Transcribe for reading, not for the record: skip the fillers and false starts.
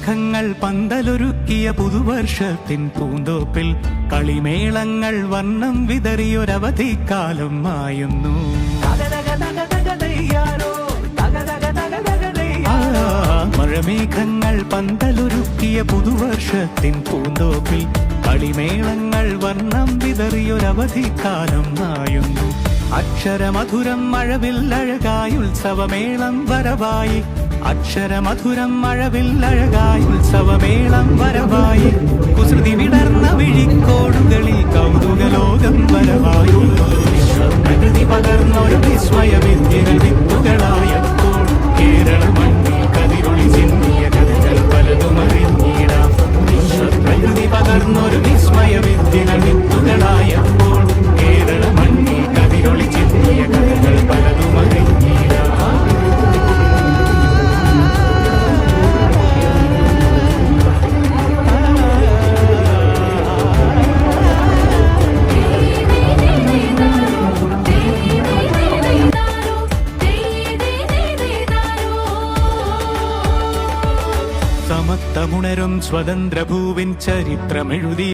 മഴമേഘങ്ങൾ പന്തലൊരുക്കിയ പുതുവർഷത്തിൻ പൂന്തോപ്പിൽ കളിമേളങ്ങൾ വർണ്ണം വിതറിയൊരവധിക്കാലം മായുന്നു. മഴമേഘങ്ങൾ പന്തലൊരുക്കിയ പുതുവർഷത്തിൻ പൂന്തോപ്പിൽ കളിമേളങ്ങൾ വർണ്ണം വിതറിയൊരവധിക്കാലം മായുന്നു. അക്ഷരമധുരം മഴവില്ലഴകായി ഉത്സവമേളം വരവായി, അക്ഷരമധുരം മഴവില്ലഴകായി ഉത്സവമേളം വരവായി, കുസൃതി വിടർന്ന വിഴിക്കോടുകളിൽ കൗതുകലോകം വരവായി, വിശ്വപ്രകൃതി പകർന്നൊരു വിസ്മയവിദ്യകൾ വിത്തുകളായപ്പോൾ കേരള മണ്ണിൽ കതിരൊളി ചിന്തിയ കഥകൾ പലതും അറിഞ്ഞിടാം. വിശ്വപ്രകൃതി പകർന്നൊരു വിസ്മയവിദ്യകൾ വിത്തുകളായപ്പോൾ കേരള മണ്ണിൽ കതിരൊളി ചിന്തിയ കഥകൾ പലതും അറിഞ്ഞിടാം. സമത്വമുണരും സ്വതന്ത്ര ഭൂവിൻ ചരിത്രമെഴുതി